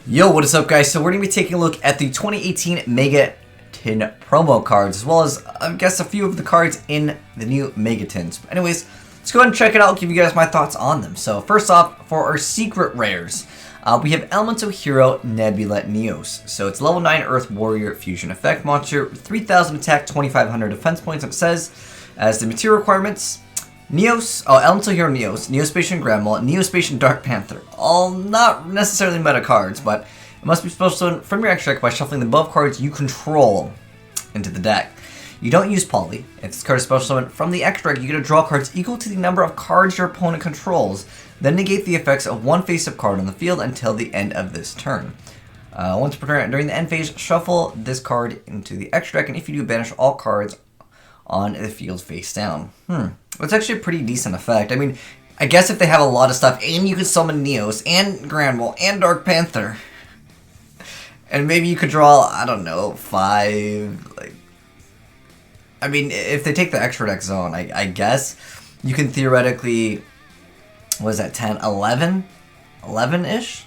Yo, what is up guys? So we're going to be taking a look at the 2018 Mega Tin promo cards, as well as, I guess, a few of the cards in the new Mega Tins. But anyways, let's go ahead and check it out. I'll give you guys my thoughts on them. So first off, for our secret rares, we have Elemental Hero Nebula Neos. So it's level 9 Earth Warrior Fusion Effect Monster, 3000 attack, 2500 defense points. It says, as the material requirements, Elemental Hero Neos, Neospatian Grandma, Neospatian Dark Panther. All not necessarily meta cards, but it must be special from your extra deck by shuffling the above cards you control into the deck. You don't use poly. If this card is special summon from the extra deck, you get to draw cards equal to the number of cards your opponent controls, then negate the effects of one face-up card on the field until the end of this turn. Once per turn, during the end phase, shuffle this card into the extra deck, and if you do, banish all cards on the field face down. That's actually a pretty decent effect. I mean, I guess if they have a lot of stuff, and you can summon Neos, and Granville, and Dark Panther, and maybe you could draw, I don't know, 5, like... I mean, if they take the extra deck zone, I guess you can theoretically, what is that, 10, 11? 11-ish?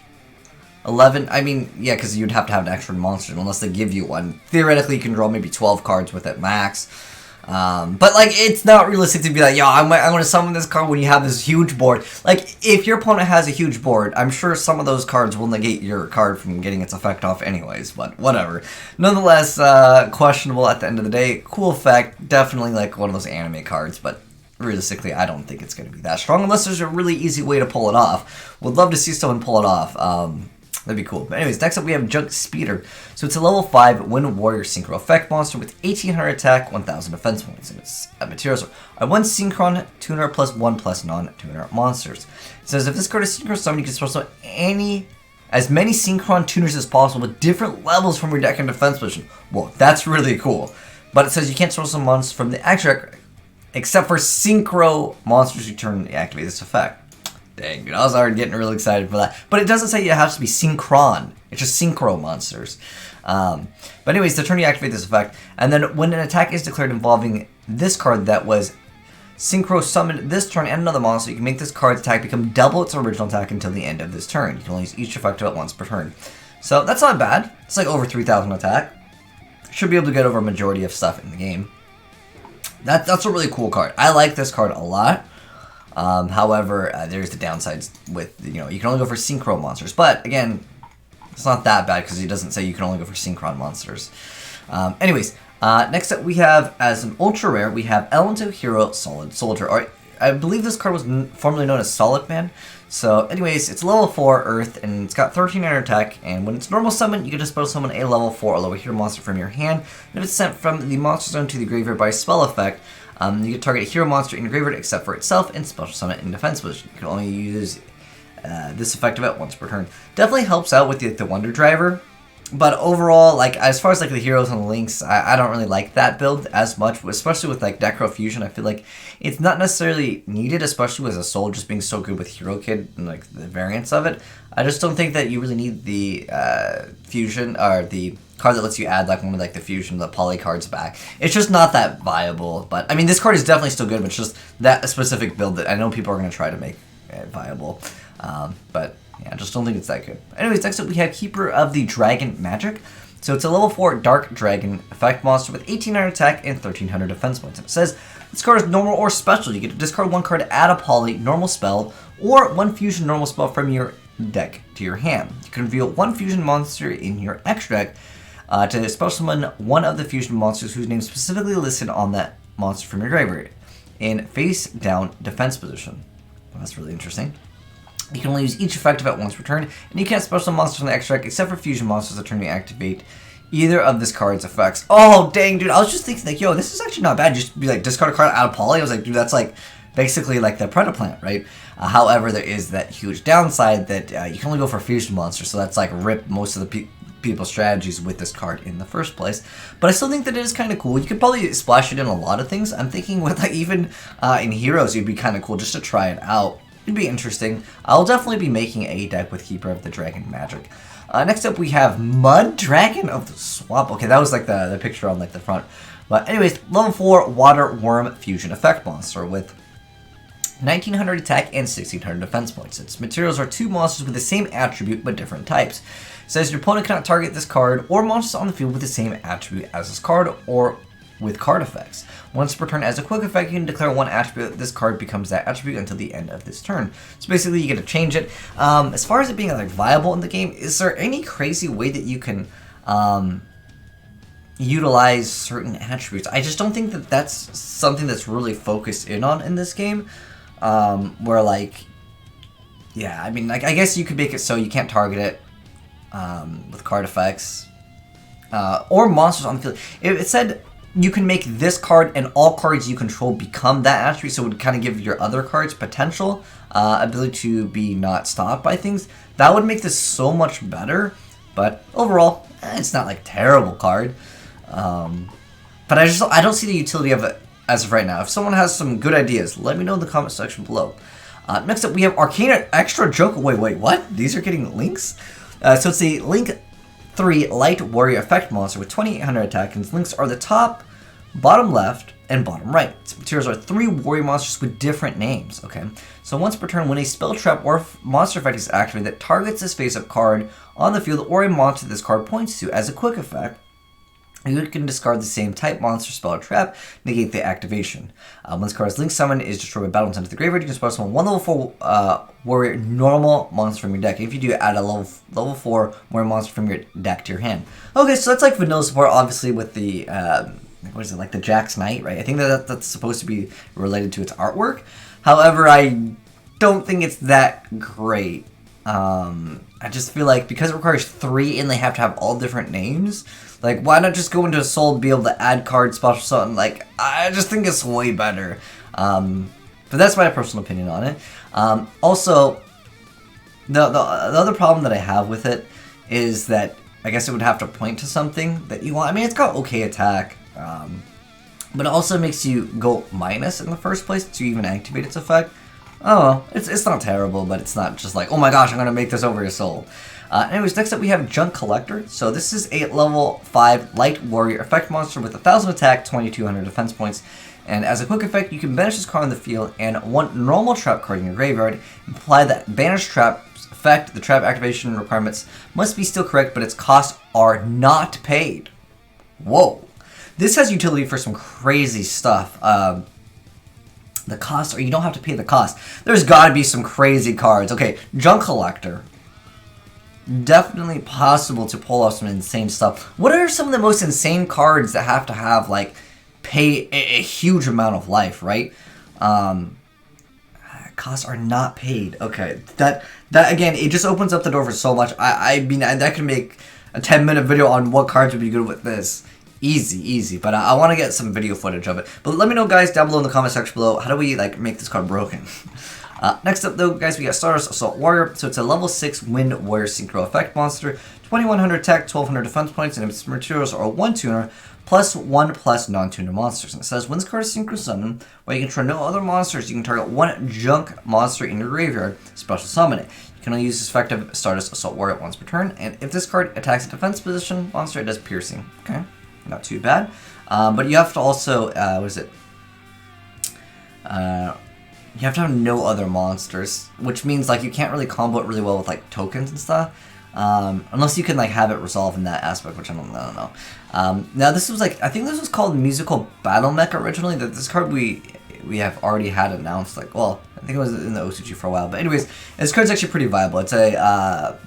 11, I mean, yeah, because you'd have to have an extra monster unless they give you one. Theoretically, you can draw maybe 12 cards with it max. But, like, it's not realistic to be like, yo, I'm going to summon this card when you have this huge board. Like, if your opponent has a huge board, I'm sure some of those cards will negate your card from getting its effect off anyways, but whatever. Nonetheless, questionable at the end of the day. Cool effect, definitely, like, one of those anime cards, but realistically, I don't think it's going to be that strong unless there's a really easy way to pull it off. Would love to see someone pull it off. That'd be cool. But anyways, next up we have Junk Speeder. So it's a level 5 Wind Warrior Synchro Effect Monster with 1800 attack, 1000 defense points. And its materials are 1 Synchron tuner plus 1 plus non-tuner monsters. It says if this card is Synchro summoned, you can special as many Synchron tuners as possible with different levels from your deck and defense position. Whoa, that's really cool. But it says you can't special summon monsters from the extra deck except for Synchro monsters you turn to activate this effect. Dang, dude, I was already getting really excited for that. But it doesn't say it has to be Synchron. It's just Synchro monsters. But anyways, the turn you activate this effect, and then when an attack is declared involving this card that was Synchro summoned this turn and another monster, you can make this card's attack become double its original attack until the end of this turn. You can only use each effect of it once per turn. So that's not bad. It's like over 3000 attack. Should be able to get over a majority of stuff in the game. That's a really cool card. I like this card a lot. However, there's the downsides with, you can only go for Synchro monsters. But, again, it's not that bad because it doesn't say you can only go for Synchron monsters. Anyways, next up we have, as an ultra rare, we have Elemental Hero Solid Soldier. Or, I believe this card was formerly known as Solid Man. So, anyways, it's level 4 Earth, and it's got 1300 attack, and when it's normal summon, you can just special summon a level 4 or lower hero monster from your hand. And if it's sent from the monster zone to the graveyard by spell effect, you can target a hero monster in your graveyard except for itself and special summon it in defense position. You can only use this effect of it once per turn. Definitely helps out with the Wonder Driver, but overall, like, as far as like the heroes and the links, I don't really like that build as much, especially with like DevPRO Fusion. I feel like it's not necessarily needed, especially with a soul just being so good with Hero Kid and like the variants of it. I just don't think that you really need the fusion or the card that lets you add like one of like the fusion, the poly cards back. It's just not that viable. But I mean, this card is definitely still good, but it's just that specific build that I know people are going to try to make viable. But yeah, I just don't think it's that good. Anyways, next up we have Keeper of the Dragon Magic. So it's a level 4 Dark Dragon effect monster with 1800 attack and 1300 defense points. It says this card is normal or special. You get to discard one card, add a poly normal spell, or one fusion normal spell from your deck to your hand. You can reveal one fusion monster in your extra deck to special summon one of the fusion monsters whose name is specifically listed on that monster from your graveyard in face down defense position. Well, that's really interesting. You can only use each effect of it once per turn, and you can't special summon monsters from the extra deck except for fusion monsters that turn you activate either of this card's effects. Oh, dang, dude. I was just thinking, like, yo, this is actually not bad. Just be like, discard a card out of poly. I was like, dude, that's like basically like the Predaplant, right? However, there is that huge downside that you can only go for fusion monsters, so that's like rip most of the people's strategies with this card in the first place. But I still think that it is kind of cool. You could probably splash it in a lot of things. I'm thinking with like even in Heroes, it'd be kind of cool just to try it out. It'd be interesting. I'll definitely be making a deck with Keeper of the Dragon Magic. Next up, we have Mud Dragon of the Swamp. Okay, that was like the picture on like the front. But anyways, level 4 Water Worm Fusion Effect Monster with 1900 attack and 1600 defense points. Its materials are 2 monsters with the same attribute but different types. It says your opponent cannot target this card or monsters on the field with the same attribute as this card or with card effects. Once per turn, as a quick effect, you can declare one attribute. This card becomes that attribute until the end of this turn. So basically, you get to change it. As far as it being like viable in the game, is there any crazy way that you can utilize certain attributes? I just don't think that that's something that's really focused in on in this game. Where like, yeah, I mean, like I guess you could make it so you can't target it with card effects or monsters on the field. It said you can make this card and all cards you control become that attribute, so it would kind of give your other cards potential ability to be not stopped by things. That would make this so much better, but overall, it's not like a terrible card. But I don't see the utility of it as of right now. If someone has some good ideas, let me know in the comment section below. Next up, we have Arcana Extra Junk. Wait, what? These are getting links? So it's a Link 3 Light Warrior Effect monster with 2800 attack, and its links are the top, bottom left, and bottom right. Its materials are 3 warrior monsters with different names, okay? So once per turn, when a spell trap or monster effect is activated that targets this face-up card on the field or a monster this card points to, as a quick effect, you can discard the same type monster, spell, or trap, negate the activation. Once the card's Link Summon is destroyed by battle and sent to the graveyard, you can spell summon one level 4 warrior normal monster from your deck. If you do, add a level 4 warrior monster from your deck to your hand. Okay, so that's like vanilla support, obviously, with the, what is it, like the Jack's Knight, right? I think that's supposed to be related to its artwork. However, I don't think it's that great. I just feel like because it requires 3 and they have to have all different names, like, why not just go into a Soul and be able to add cards, special something? Like, I just think it's way better. But that's my personal opinion on it. Also, the other problem that I have with it is that I guess it would have to point to something that you want. I mean, it's got okay attack, but it also makes you go minus in the first place to even activate its effect. Oh, it's not terrible, but it's not just like, oh my gosh, I'm going to make this over your soul. Anyways, next up we have Junk Collector. So this is a level 5 Light Warrior Effect monster with 1000 attack, 2200 defense points. And as a quick effect, you can banish this card on the field and one normal trap card in your graveyard. Apply that banish trap effect. The trap activation requirements must be still correct, but its costs are not paid. Whoa. This has utility for some crazy stuff. The cost, or you don't have to pay the cost. There's got to be some crazy cards. Okay, Junk Collector. Definitely possible to pull off some insane stuff. What are some of the most insane cards that have to have, like, pay a huge amount of life, right? Costs are not paid. Okay, that again, it just opens up the door for so much. I mean, that could make a 10-minute video on what cards would be good with this. Easy, but I want to get some video footage of it. But let me know, guys, down below in the comment section below, how do we, like, make this card broken? Next up, though, guys, we got Stardust Assault Warrior. So it's a level 6 Wind Warrior Synchro Effect monster, 2100 attack, 1200 defense points, and its materials are 1 tuner, +1 non-tuner monsters. And it says, when this card is Synchro Summon, while you control no other monsters, you can target 1 junk monster in your graveyard, special summon it. You can only use this effective Stardust Assault Warrior once per turn, and if this card attacks a defense position monster, it does piercing. Okay, not too bad. But you have to also, what is it? You have to have no other monsters, which means like you can't really combo it really well with like tokens and stuff, unless you can like have it resolve in that aspect, which I don't know. Now this was like, I think this was called Musical Battle Mech originally. That this card we have already had announced, like, well, I think it was in the OCG for a while, but anyways, this card's actually pretty viable. It's a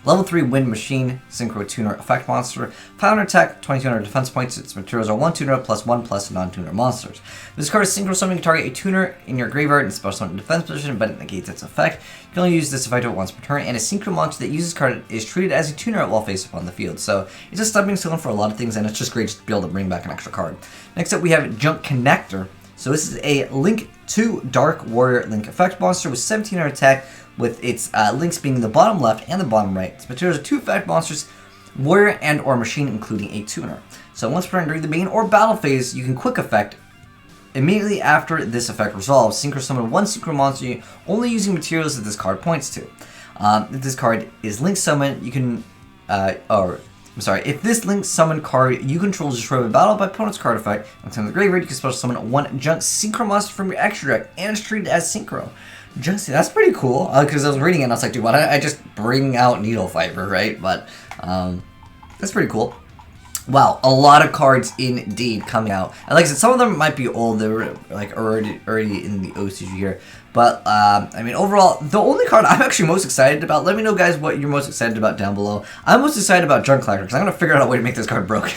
level 3 Wind Machine Synchro Tuner Effect monster, 500 attack, 2200 defense points. Its materials are 1 tuner +1 non-tuner monsters. This card is Synchro Summoning. You can target a tuner in your graveyard and special summon in defense position, but it negates its effect. You can only use this effect once per turn, and a Synchro monster that uses this card is treated as a tuner while face up on the field. So it's a stepping stone for a lot of things, and it's just great to be able to bring back an extra card. Next up, we have Junk Connector. So this is a Link 2 Dark Warrior Link Effect monster with 1700 attack, with its links being the bottom left and the bottom right. Its materials are 2 effect monsters, warrior and or machine, including a tuner. So once per turn during the main or battle phase, you can quick effect. Immediately after this effect resolves, Synchro Summon 1 Synchro monster, only using materials that this card points to. If this card is Link Summon, you can, or If this Link summon card you control is destroyed by battle by opponent's card effect, on time of the graveyard, you can special summon one junk synchro monster from your extra deck, and it's treated as synchro. Just that's pretty cool. Because I was reading it and I was like, dude, why don't I just bring out Needle Fiber, right? But that's pretty cool. Wow, a lot of cards indeed coming out. And like I said, some of them might be old. They were like already in the OCG here. But I mean, overall, the only card I'm actually most excited about. Let me know, guys, what you're most excited about down below. I'm most excited about Junk Collector because I'm gonna figure out a way to make this card broken.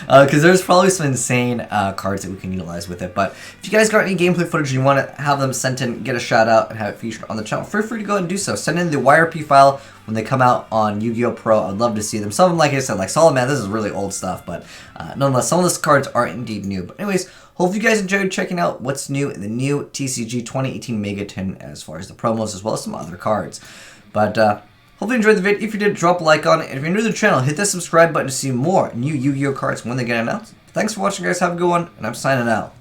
Because there's probably some insane cards that we can utilize with it. But if you guys got any gameplay footage and you want to have them sent in, get a shout out, and have it featured on the channel, feel free to go ahead and do so. Send in the YRP file when they come out on Yu-Gi-Oh! Pro. I'd love to see them. Some of them, like I said, like Solid Man, this is really old stuff. But nonetheless, some of those cards are indeed new. But anyways, hopefully you guys enjoyed checking out what's new in the new TCG 2018 Mega Tin as far as the promos as well as some other cards. But hopefully you enjoyed the video. If you did, drop a like on it. And if you're new to the channel, hit that subscribe button to see more new Yu-Gi-Oh! Cards when they get announced. Thanks for watching, guys. Have a good one, and I'm signing out.